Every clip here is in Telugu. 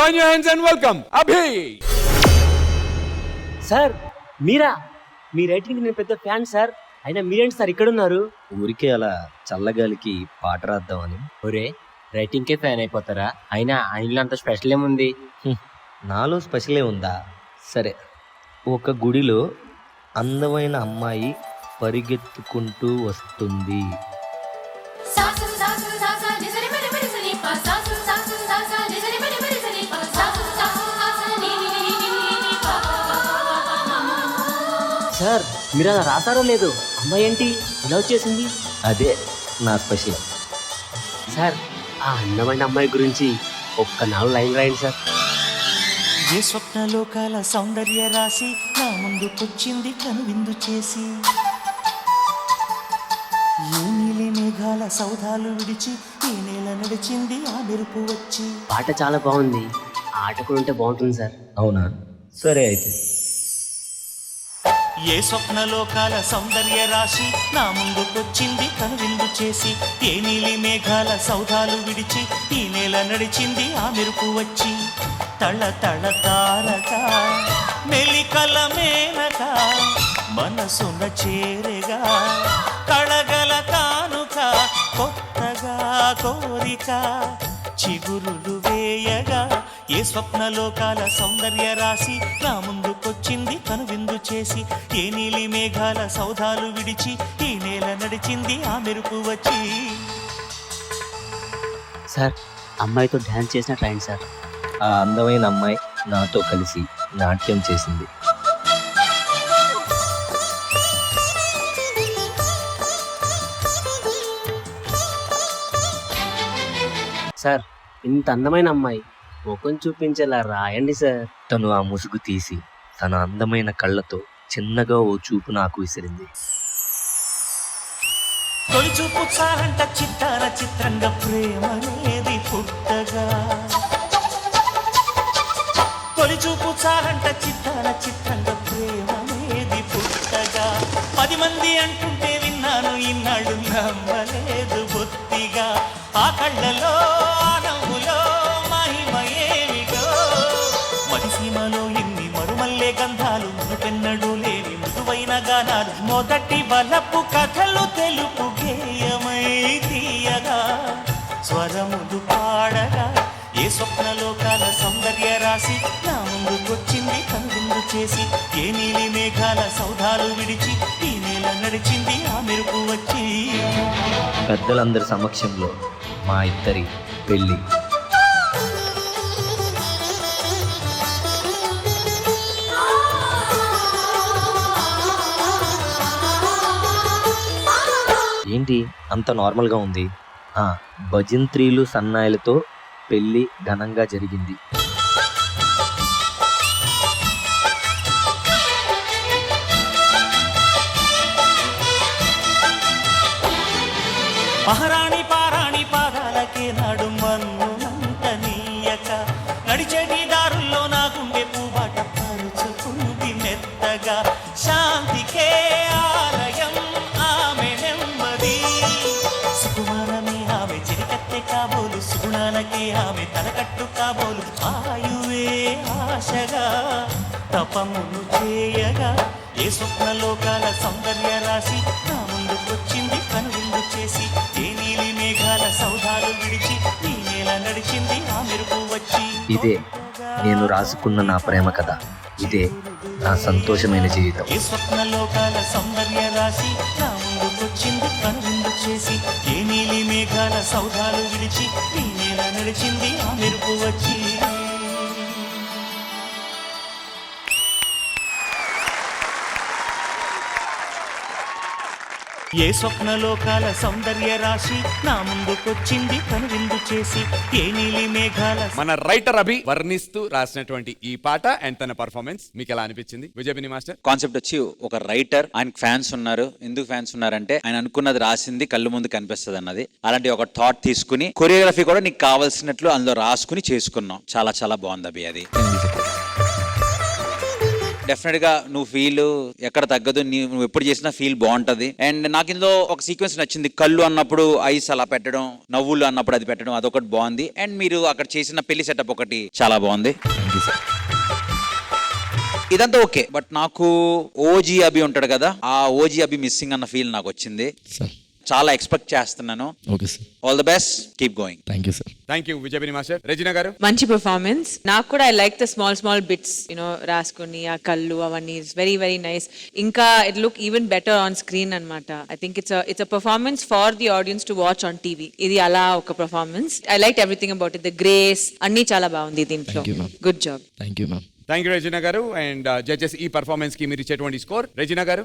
Join your hands and welcome Abhi. Sir Meera? Me writing నేను పెద్ద ఫ్యాన్ సార్. అయినా మీరేంటి సార్ ఇక్కడ ఉన్నారు? ఊరికే అలా చల్లగాలికి పాట రాద్దామని. ఒరే, రైటింగ్ కే ఫ్యాన్ అయిపోతారా? అయినా ఆయనలో అంత స్పెషల్ ఏముంది? నాలో స్పెషలే ఉందా? సరే, ఒక గుడిలో అందమైన అమ్మాయి పరిగెత్తుకుంటూ వస్తుంది. సార్ మీరు అలా రాసారో లేదు, అమ్మాయి ఏంటి ఇలా వచ్చేసింది? అదే నా స్పెషల్. సార్ ఆ అందమైన అమ్మాయి గురించి ఒక్క 4 లైన్ రాయండి సార్. ఏ స్వప్నలోకాల సౌందర్య రాశి నా ముందుకొచ్చింది కనువిందు చేసి, ఏ నీలి మేఘాల సౌధాలు విడిచి ఈ నేల నడిచింది ఆ మెరుపు వచ్చి. పాట చాలా బాగుంది, ఆట కూడా ఉంటే బాగుంటుంది సార్. అవునా? సరే అయితే. ఏ స్వప్నలోకాల సౌందర్య రాశి నా ముందుకొచ్చింది కనువిందు చేసి, ఏ నీలి మేఘాల సౌధాలు విడిచి ఈ నేల నడిచింది ఆ మెరుపు వచ్చి. తళ తళ తారక మెలికల మేనక మనసున చేరగా, కళగల కానుక కొత్తగా కోరిక చిగురులు వేయగా. ఏ స్వప్నలోకాల సౌందర్య రాశి నా ముందుకొచ్చింది కనువిందు చేసి, ఏ నీలి మేఘాల సౌధాలు విడిచి ఈ నేల నడిచింది ఆ మెరుపు వచ్చి. సార్ అమ్మాయితో డ్యాన్స్ చేసిన ట్రైన్ సార్. ఆ అందమైన అమ్మాయి నాతో కలిసి నాట్యం చేసింది. సార్ ఇంత అందమైన అమ్మాయి ముఖం చూపించేలా రాయండి సార్. తను ఆ ముసుగు తీసి తన అందమైన కళ్ళతో చిన్నగా ఓ చూపు నాకు విసిరింది. తొలి చూపు చాలంట చిత్తార చిత్రంగా ప్రేమనేది పుట్టగా, తొలి చూపు చాలంట చిత్తార చిత్రంగా ప్రేమనేది పుట్టగా. 10 మంది అంటుంటే విన్నాను ఇన్నాళ్ళు నమ్మలేదు బొత్తిగా. ఆ కళ్ళలో ఆ నవ్వులో మహిమ ఏమిటో, మరిసీమలో ఎన్ని మరుమల్లే గంధాలు, మునుపెన్నడూ లేని మృదువైన గానాలు, మొదటి బలపు కథలు తెలుపు గేయమై తీయగా స్వరములు పాడగా. ఏ స్వప్నలోకాల సౌందర్య రాశి నా ముందుకొచ్చింది కనువిందు చేసి, ఏ నీలి మేఘాల సౌధాలు విడిచి ఈ నేల నడిచింది ఆ మెరుపు వచ్చి. పెద్దలందరి సమక్షంలో మా ఇద్దరి పెళ్ళి. ఏంటి అంత నార్మల్గా ఉంది? భజంత్రీలు సన్నాయిలతో పెళ్లి ఘనంగా జరిగింది. మహారాణి పారాణి పాదాలకే నాడు మన్నునంత నీయక, నడిచేటి దారుల్లో నా గుండె పూబాట పరుచుకుంది మెత్తగా. శాంతికే ఆలయం ఆమె నెమ్మది, సుకుమారమే ఆమె చిరికత్తె కాబోలు, సుగుణాలకే ఆమె తలకట్టు కాబోలు. ఆయువే ఆశగా తపమును చేయగా, ఏ స్వప్నలోకాల సౌందర్య రాశి నా ముందుకొచ్చింది కనువిందు చేసి, ఏ నీలి మేఘాల సౌధాలు విడిచి ఈ నేల నడిచింది ఆ మెరుపు వచ్చి. ఇదే నేను రాసుకున్న నా ప్రేమ కథ, ఇదే నా సంతోషమైన జీవితం. ఏ స్వప్నలోకాల సౌందర్య రాశి నా ముందుకొచ్చింది కనువిందు చేసి, ఏ నీలి మేఘాల సౌధాలు విడిచి ఈ నేల నడిచింది ఆ మెరుపు వచ్చి. ఏ స్వప్నలోకాల సౌందర్య రాశి నా ముందుకొచ్చింది కనువిందు చేసి, ఏ నీలి మేఘాల. మన రైటర్ అభి వర్ణిస్తూ రాసినటువంటి ఈ పాట అండ్ తన పర్ఫార్మెన్స్ మీకు ఎలా అనిపించింది విజయపిని మాస్టర్? కాన్సెప్ట్ వచ్చి ఒక రైటర్, ఆయనకు ఫ్యాన్స్ ఉన్నారు. ఎందుకు ఫ్యాన్స్ ఉన్నారంటే ఆయన అనుకున్నది రాసింది కళ్ళు ముందు కనిపిస్తుంది అన్నది. అలాంటి ఒక థాట్ తీసుకుని కొరియోగ్రఫీ కూడా నీకు కావాల్సినట్లు అందులో రాసుకుని చేసుకున్నాం. చాలా చాలా బాగుంది అభి అది. డెఫినెట్ గా నువ్వు ఫీల్ ఎక్కడ తగ్గదు, నువ్వు ఎప్పుడు చేసినా ఫీల్ బాగుంటది. అండ్ నాకు ఇందులో ఒక సీక్వెన్స్ నచ్చింది, కళ్ళు అన్నప్పుడు ఐస్ అలా పెట్టడం, నవ్వులు అన్నప్పుడు అది పెట్టడం, అదొకటి బాగుంది. అండ్ మీరు అక్కడ చేసిన పెళ్లి సెటప్ ఒకటి చాలా బాగుంది. ఇదంతా ఓకే, బట్ నాకు ఓజీ అభి ఉంటాడు కదా, ఆ ఓజీ అభి మిస్సింగ్ అన్న ఫీల్ నాకు వచ్చింది. చాలా ఎక్స్పెక్ట్ చేస్తున్నాను. Okay sir, all the best, keep going. Thank you sir. Thank you Vijayapini master. Regina గారు? మంచి పర్ఫార్మెన్స్. నాకు కూడా I like the small bits రాసుకుని ఆ కళ్ళు అవన్నీ ఇట్స్ వెరీ వెరీ నైస్. ఇంకా it look even better on screen అన్నమాట. I think it's a performance for the audience to watch on TV. ఇది అలా ఒక performance. I like everything about it, the grace అన్ని చాలా బాగుంది దీంట్లో. Thank you, ma'am. Good job. Thank you ma'am. Thank you Regina గారు. అండ్ జడ్జెస్ ఈ పర్ఫార్మెన్స్ కి మీరు ఇచ్చేటువంటి స్కోర్? రెజినా గారు?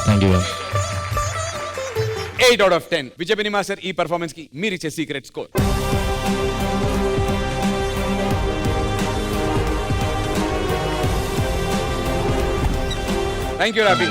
Thank you ma'am. 8 out of 10. Vijayapini master ఈ పర్ఫార్మెన్స్ కి మీరు ఇచ్చే secret score? Thank you rabi.